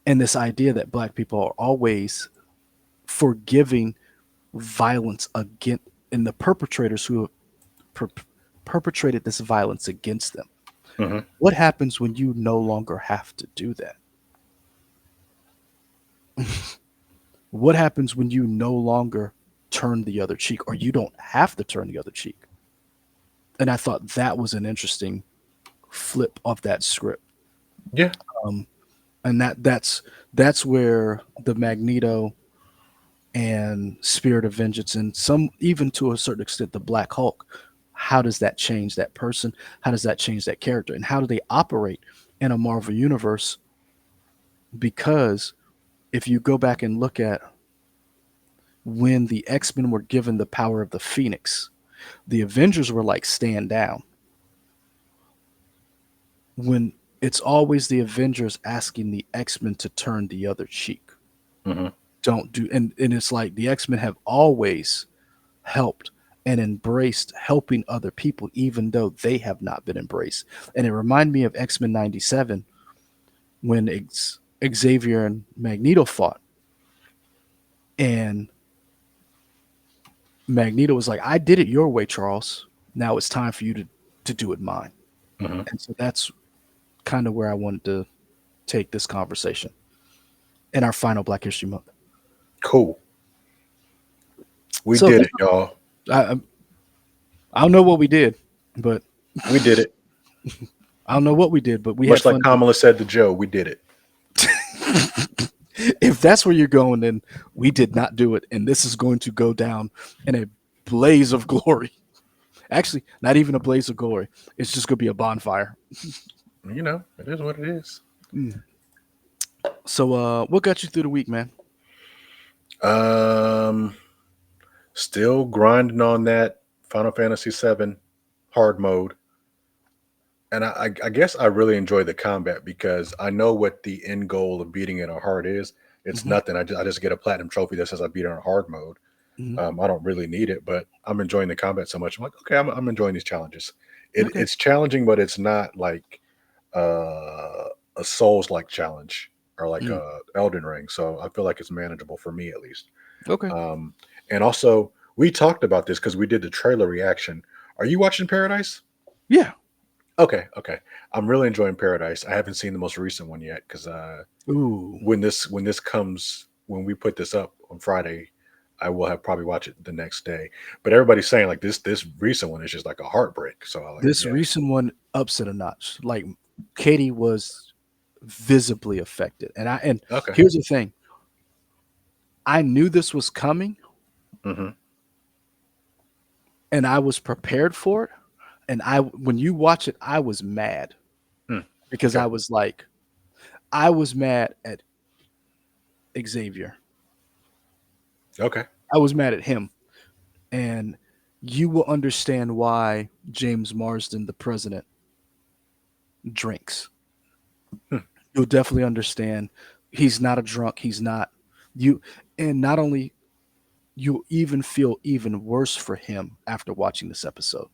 and this idea that black people are always forgiving violence against and the perpetrators who have per- perpetrated this violence against them. Hmm. What happens when you no longer have to do that? What happens when you no longer turn the other cheek or you don't have to turn the other cheek? And I thought that was an interesting flip of that script. Yeah. Um, and that's where the Magneto and Spirit of Vengeance and some even to a certain extent the Black Hulk, how does that change that person? How does that change that character? And how do they operate in a Marvel universe? Because if you go back and look at when the X-Men were given the power of the Phoenix, the Avengers were like stand down. When it's always the Avengers asking the X-Men to turn the other cheek. Hmm. Don't do and it's like the X-Men have always helped and embraced helping other people even though they have not been embraced. And it reminded me of X-Men 97 when Xavier and Magneto fought and Magneto was like, I did it your way, Charles. Now it's time for you to do it mine. Hmm. And so that's kind of where I wanted to take this conversation in our final Black History Month. Cool. We So did it, y'all. I, I don't know what we did, but We did it. I don't know what we did, but we had Much like fun. Kamala said to Joe, we did it. If that's where you're going, then we did not do it. And this is going to go down in a blaze of glory. Actually, not even a blaze of glory. It's just going to be a bonfire. You know, it is what it is. Mm. So, what got you through the week, man? Um, Still grinding on that Final Fantasy VII hard mode. And I guess I really enjoy the combat because I know what the end goal of beating it on hard is. It's Hmm. nothing. I just get a platinum trophy that says I beat it on hard mode. Hmm. I don't really need it, but I'm enjoying the combat so much. I'm like, okay, I'm enjoying these challenges. Okay. It's challenging, but it's not like a Souls like challenge or like Mm. Elden Ring. So I feel like it's manageable for me at least. Okay. Um, and also, we talked about this because we did the trailer reaction. Are you watching Paradise? Yeah. Okay, okay. I'm really enjoying Paradise. I haven't seen the most recent one yet because Ooh. when we put this up on Friday, I will have probably watch it the next day. But everybody's saying like this recent one is just like a heartbreak. So I like This yeah. recent one ups it a notch. Like Katie was visibly affected. And Okay. here's the thing. I knew this was coming Hmm. and I was prepared for it. And I when you watch it, I was mad Hmm. because Okay. I was mad at Xavier. Okay. I was mad at him. And you will understand why James Marsden, the president, drinks. Hmm. You'll definitely understand. He's not a drunk. He's not you. And not only you even feel even worse for him after watching this episode.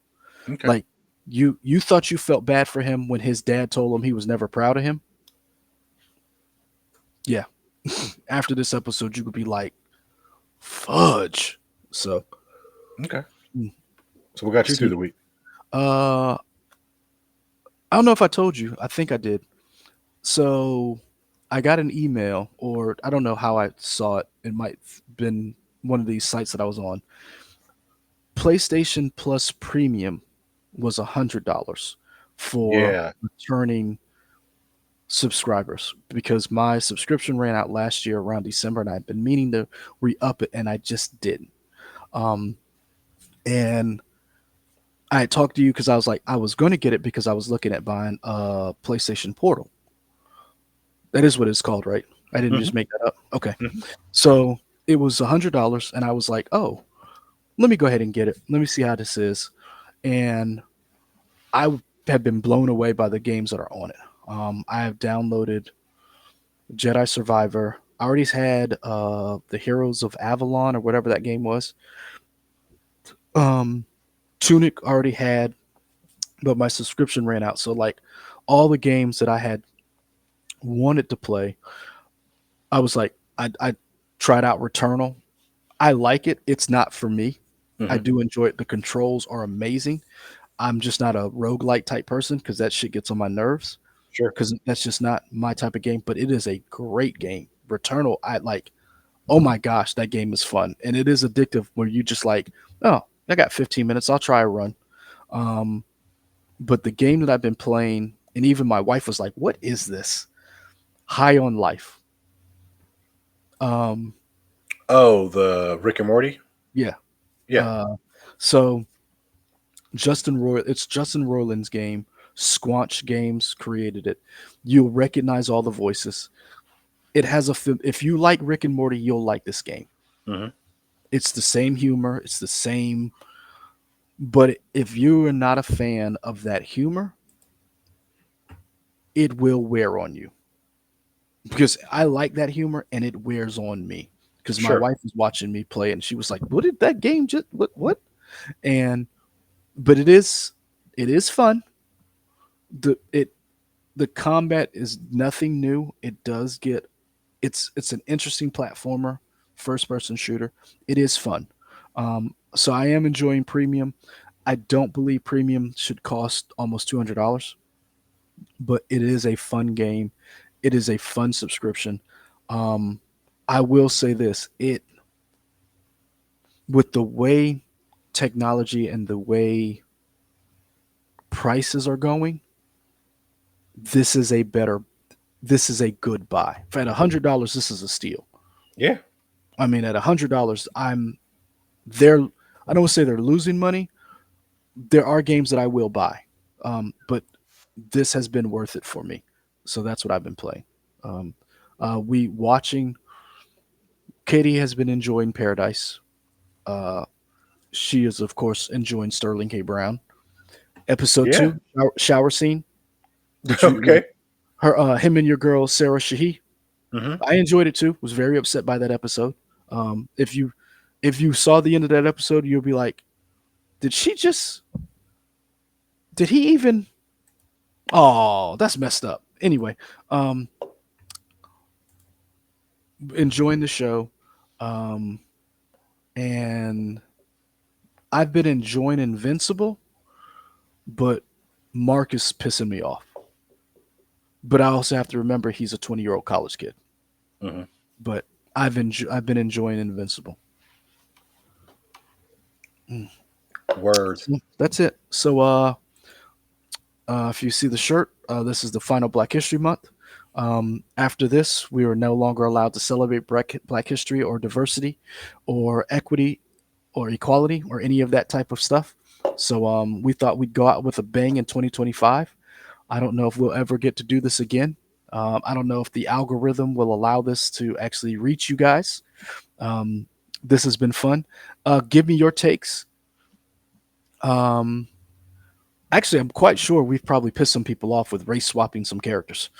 Okay. Like you thought you felt bad for him when his dad told him he was never proud of him. Yeah. After this episode, you could be like, fudge. So, Okay. mm, So what got you through see, the week? I don't know if I told you. I think I did. So I got an email, or I don't know how I saw it. It might have been one of these sites that I was on. PlayStation Plus Premium was $100 for Yeah. returning subscribers because my subscription ran out last year around December, and I've been meaning to re-up it, and I just didn't. Um, and I had talked to you because I was like, I was going to get it because I was looking at buying a PlayStation Portal. That is what it's called, right? I didn't Hmm. just make that up. Okay. Hmm. So it was $100, and I was like, oh, let me go ahead and get it. Let me see how this is. And I have been blown away by the games that are on it. I have downloaded Jedi Survivor. I already had the Heroes of Avalon or whatever that game was. Um, Tunic already had, but my subscription ran out. So like all the games that I had wanted to play, I was like, I tried out Returnal. I like it. It's not for me. I Hmm. do enjoy it. The controls are amazing. I'm just not a roguelike type person because that shit gets on my nerves Sure. because that's just not my type of game. But it is a great game. Returnal, I like, oh my gosh, that game is fun. And it is addictive where you just like, oh, I got 15 minutes. I'll try a run. Um, but the game that I've been playing, and even my wife was like, what is this? High on Life. Um, Oh, the Rick and Morty. yeah. Yeah. Uh, so it's Justin Roiland's game. Squanch Games created it. You'll recognize all the voices. It has a film. If you like Rick and Morty, you'll like this game. Hmm. It's the same humor. It's the same. But if you are not a fan of that humor, it will wear on you. Because I like that humor and it wears on me. Because my Sure. wife was watching me play and she was like, "What did that game just what?" And but it is fun. The combat is nothing new. It does get it's an interesting platformer, first person shooter. It is fun. So I am enjoying premium. I don't believe premium should cost almost $200, but it is a fun game. It is a fun subscription. Um, I will say this: it with the way technology and the way prices are going, this is a better. This is a good buy. At $100, this is a steal. Yeah. I mean, at $100, they're. I don't want to say they're losing money. There are games that I will buy, but this has been worth it for me. So that's what I've been playing. Um, we watching. Katie has been enjoying Paradise. Uh, she is, of course, enjoying Sterling K. Brown. Episode Yeah. two, shower scene. Did you Okay. her him and your girl Sarah Shahi? Hmm. I enjoyed it too. Was very upset by that episode. If you saw the end of that episode, you'll be like, did she just? Did he even? Oh, that's messed up. Anyway, um, enjoying the show, um, and I've been enjoying Invincible, but Mark is pissing me off. But I also have to remember he's a 20-year-old college kid. Hmm. But I've been enjoying Invincible. Mm. Word. So that's it. So if you see the shirt, this is the final Black History Month. After this, we are no longer allowed to celebrate Black history or diversity or equity or equality or any of that type of stuff. So we thought we'd go out with a bang in 2025. I don't know if we'll ever get to do this again. I don't know if the algorithm will allow this to actually reach you guys. Um, this has been fun. Give me your takes. Um, Actually, I'm quite sure we've probably pissed some people off with race swapping some characters.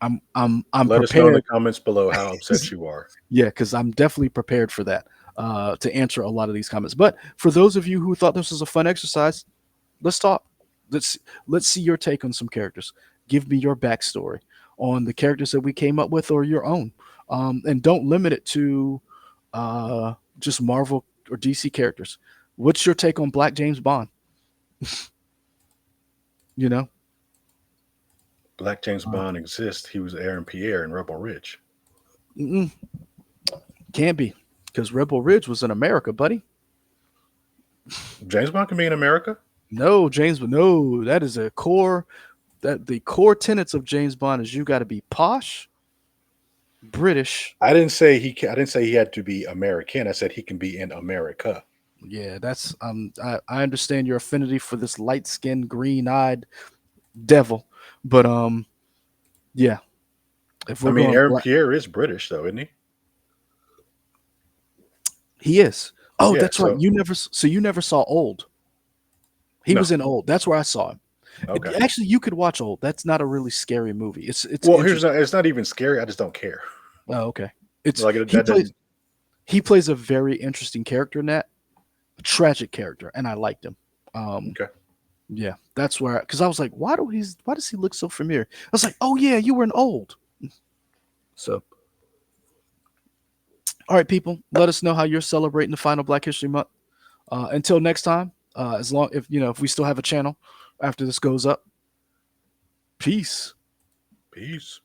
I'm Let us know in the prepared. comments below how upset you are. Yeah, because I'm definitely prepared for that to answer a lot of these comments. But for those of you who thought this was a fun exercise, let's talk. Let's let's see your take on some characters. Give me your backstory on the characters that we came up with or your own, and don't limit it to just Marvel or DC characters. What's your take on Black James Bond? You know, Black James uh, Bond exists. He was Aaron Pierre in Rebel Ridge. mm-mm, can't be because Rebel Ridge was in America, buddy. James Bond can be in America. No, James, no, that is a core. That the core tenets of James Bond is you got to be posh, British. I didn't say he. I didn't say he had to be American. I said he can be in America. Yeah, that's I understand your affinity for this light skinned, green eyed devil, but yeah, if I we're mean, going Aaron black, Pierre is British, though, isn't he? he is. Oh, Yeah. that's right. So So you never saw Old. He no. was in Old. That's where I saw him. Okay. Actually, you could watch Old. That's not a really scary movie. It's Well, here's interesting. not. It's not even scary. I just don't care. Oh, okay. It's Like that doesn't. he plays a very interesting character in that, a tragic character, and I liked him. Um, Okay. yeah, that's where because I was like, why does he look so familiar? I was like, oh yeah, you were in Old. So, all right, people, let us know how you're celebrating the final Black History Month. Until next time, as long if we still have a channel after this goes up, peace. Peace.